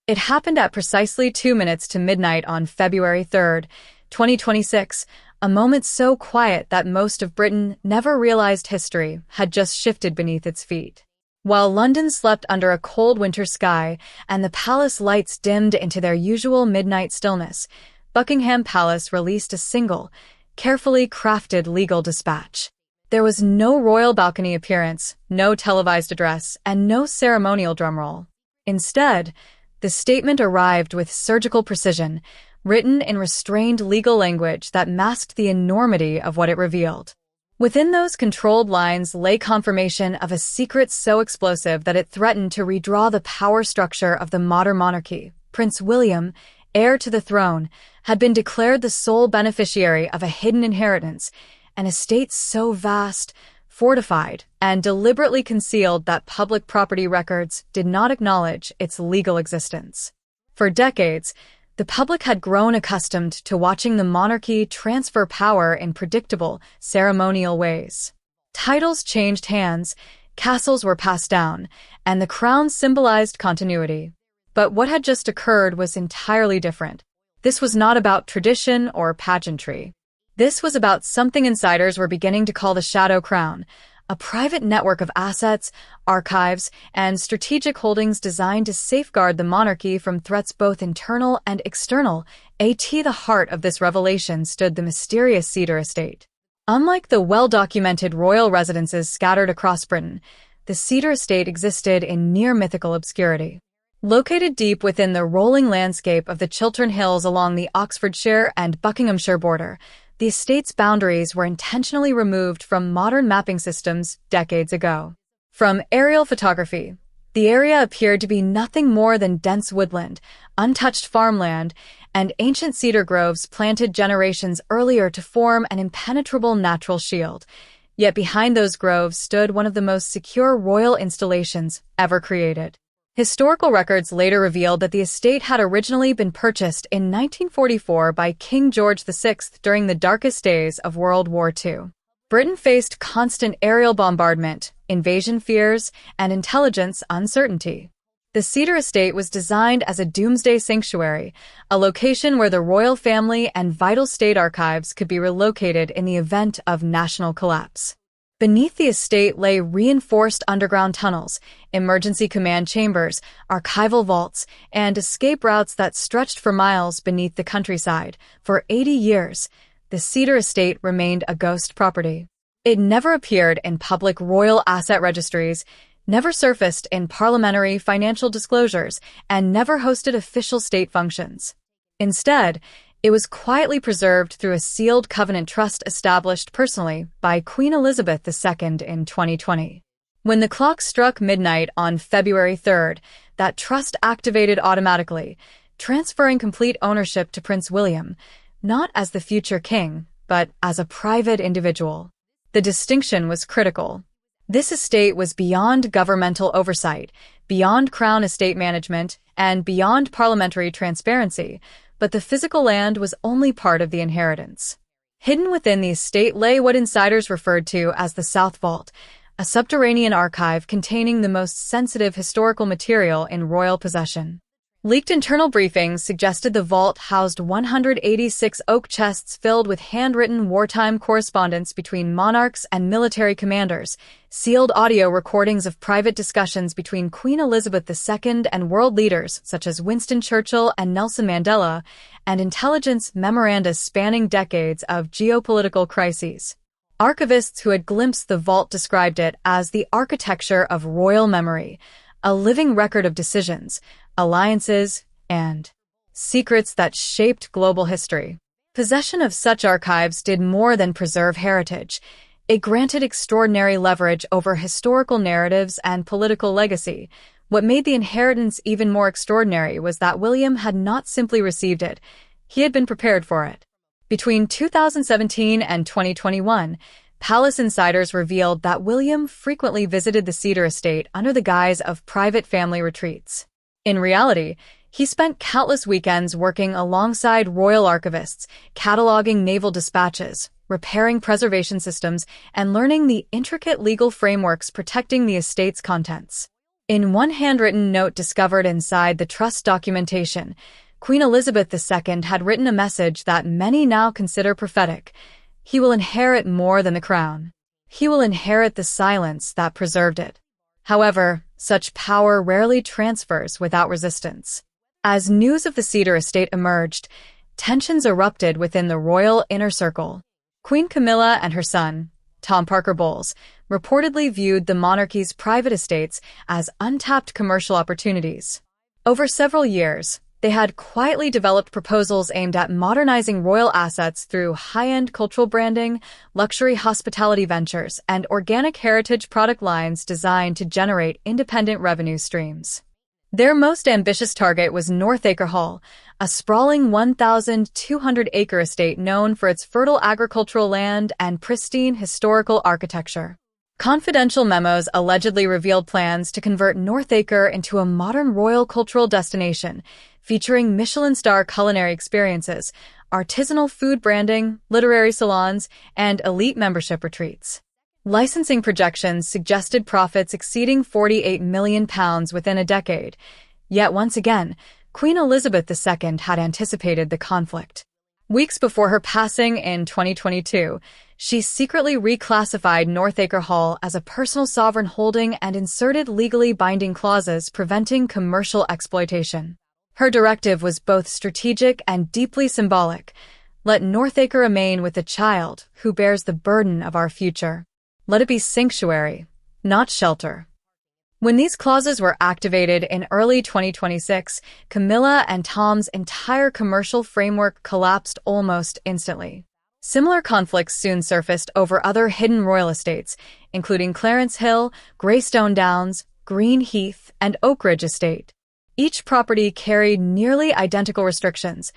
It happened at precisely 2 minutes to midnight on February 3rd, 2026, a moment so quiet that most of Britain never realized history had just shifted beneath its feet. While London slept under a cold winter sky and the palace lights dimmed into their usual midnight stillness, Buckingham Palace released a single, carefully crafted legal dispatch. There was no royal balcony appearance, no televised address, and no ceremonial drumroll. Instead, the statement arrived with surgical precision, written in restrained legal language that masked the enormity of what it revealed. Within those controlled lines lay confirmation of a secret so explosive that it threatened to redraw the power structure of the modern monarchy. Prince William, heir to the throne, had been declared the sole beneficiary of a hidden inheritance, an estate so vast, fortified, and deliberately concealed that public property records did not acknowledge its legal existence. For decades, the public had grown accustomed to watching the monarchy transfer power in predictable, ceremonial ways. Titles changed hands, castles were passed down, and the crown symbolized continuity. But what had just occurred was entirely different. This was not about tradition or pageantry. This was about something insiders were beginning to call the Shadow Crown, a private network of assets, archives, and strategic holdings designed to safeguard the monarchy from threats both internal and external. At the heart of this revelation stood the mysterious Cedar Estate. Unlike the well-documented royal residences scattered across Britain, the Cedar Estate existed in near-mythical obscurity. Located deep within the rolling landscape of the Chiltern Hills along the Oxfordshire and Buckinghamshire border, the estate's boundaries were intentionally removed from modern mapping systems decades ago. From aerial photography, the area appeared to be nothing more than dense woodland, untouched farmland, and ancient cedar groves planted generations earlier to form an impenetrable natural shield. Yet behind those groves stood one of the most secure royal installations ever created. Historical records later revealed that the estate had originally been purchased in 1944 by King George VI during the darkest days of World War II. Britain faced constant aerial bombardment, invasion fears, and intelligence uncertainty. The Cedar Estate was designed as a doomsday sanctuary, a location where the royal family and vital state archives could be relocated in the event of national collapse. Beneath the estate lay reinforced underground tunnels, emergency command chambers, archival vaults, and escape routes that stretched for miles beneath the countryside. For 80 years, the Cedar Estate remained a ghost property. It never appeared in public royal asset registries, never surfaced in parliamentary financial disclosures, and never hosted official state functions. Instead, it was quietly preserved through a sealed covenant trust established personally by Queen Elizabeth II in 2020. When the clock struck midnight on February 3rd, that trust activated automatically, transferring complete ownership to Prince William, not as the future king, but as a private individual. The distinction was critical. This estate was beyond governmental oversight, beyond crown estate management, and beyond parliamentary transparency, but the physical land was only part of the inheritance. Hidden within the estate lay what insiders referred to as the South Vault, a subterranean archive containing the most sensitive historical material in royal possession. Leaked internal briefings suggested the vault housed 186 oak chests filled with handwritten wartime correspondence between monarchs and military commanders, sealed audio recordings of private discussions between Queen Elizabeth II and world leaders such as Winston Churchill and Nelson Mandela, and intelligence memoranda spanning decades of geopolitical crises. Archivists who had glimpsed the vault described it as the architecture of royal memory, a living record of decisions, alliances, and secrets that shaped global history. Possession of such archives did more than preserve heritage. It granted extraordinary leverage over historical narratives and political legacy. What made the inheritance even more extraordinary was that William had not simply received it, he had been prepared for it. Between 2017 and 2021, Palace insiders revealed that William frequently visited the Cedar Estate under the guise of private family retreats. In reality, he spent countless weekends working alongside royal archivists, cataloging naval dispatches, repairing preservation systems, and learning the intricate legal frameworks protecting the estate's contents. In one handwritten note discovered inside the trust documentation, Queen Elizabeth II had written a message that many now consider prophetic. He will inherit more than the crown. He will inherit the silence that preserved it. However, such power rarely transfers without resistance. As news of the Cedar estate emerged, tensions erupted within the royal inner circle. Queen Camilla and her son, Tom Parker Bowles, reportedly viewed the monarchy's private estates as untapped commercial opportunities. Over several years, they had quietly developed proposals aimed at modernizing royal assets through high-end cultural branding, luxury hospitality ventures, and organic heritage product lines designed to generate independent revenue streams. Their most ambitious target was Northacre Hall, a sprawling 1,200-acre estate known for its fertile agricultural land and pristine historical architecture. Confidential memos allegedly revealed plans to convert Northacre into a modern royal cultural destination, featuring Michelin-star culinary experiences, artisanal food branding, literary salons, and elite membership retreats. Licensing projections suggested profits exceeding £48 million within a decade. Yet once again, Queen Elizabeth II had anticipated the conflict. Weeks before her passing in 2022, she secretly reclassified Northacre Hall as a personal sovereign holding and inserted legally binding clauses preventing commercial exploitation. Her directive was both strategic and deeply symbolic. Let Northacre remain with the child who bears the burden of our future. Let it be sanctuary, not shelter. When these clauses were activated in early 2026, Camilla and Tom's entire commercial framework collapsed almost instantly. Similar conflicts soon surfaced over other hidden royal estates, including Clarence Hill, Greystone Downs, Green Heath, and Oakridge Estate. Each property carried nearly identical restrictions: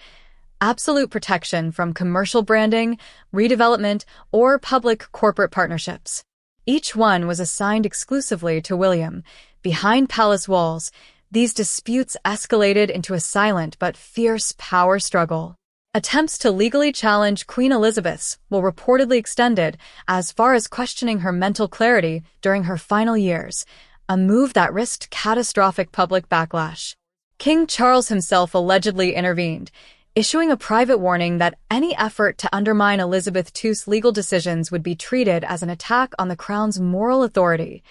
absolute protection from commercial branding, redevelopment, or public corporate partnerships. Each one was assigned exclusively to William. Behind palace walls, these disputes escalated into a silent but fierce power struggle. Attempts to legally challenge Queen Elizabeth's were reportedly extended as far as questioning her mental clarity during her final years, a move that risked catastrophic public backlash. King Charles himself allegedly intervened, issuing a private warning that any effort to undermine Elizabeth II's legal decisions would be treated as an attack on the crown's moral authority.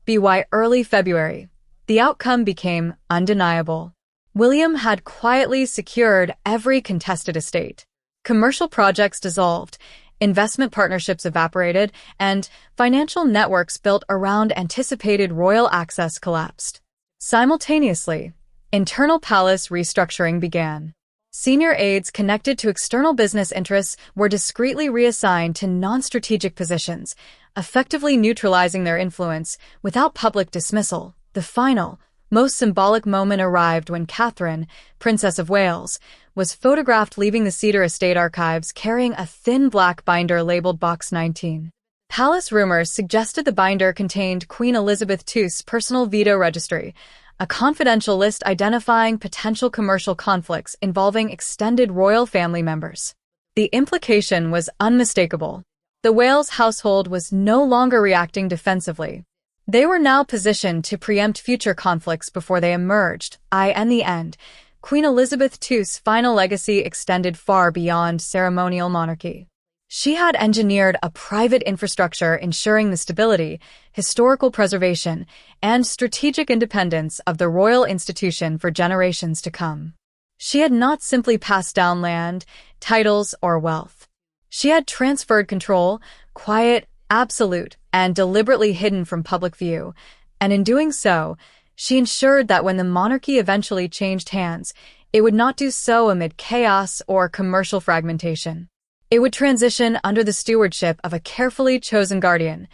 By early February, the outcome became undeniable. William had quietly secured every contested estate. Commercial projects dissolved, investment partnerships evaporated, and financial networks built around anticipated royal access collapsed. Simultaneously, internal palace restructuring began. Senior aides connected to external business interests were discreetly reassigned to non-strategic positions, effectively neutralizing their influence without public dismissal. The final, most symbolic moment arrived when Catherine, Princess of Wales, was photographed leaving the Cedar Estate archives carrying a thin black binder labeled Box 19. Palace rumors suggested the binder contained Queen Elizabeth II's personal veto registry, a confidential list identifying potential commercial conflicts involving extended royal family members. The implication was unmistakable. The Wales household was no longer reacting defensively. They were now positioned to preempt future conflicts before they emerged. In the end, Queen Elizabeth II's final legacy extended far beyond ceremonial monarchy. She had engineered a private infrastructure ensuring the stability, historical preservation, and strategic independence of the royal institution for generations to come. She had not simply passed down land, titles, or wealth. She had transferred control, quiet, absolute, and deliberately hidden from public view, and in doing so, she ensured that when the monarchy eventually changed hands, it would not do so amid chaos or commercial fragmentation. It would transition under the stewardship of a carefully chosen guardian.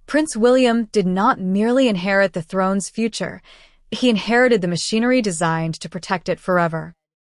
Prince William did not merely inherit the throne's future, he inherited the machinery designed to protect it forever.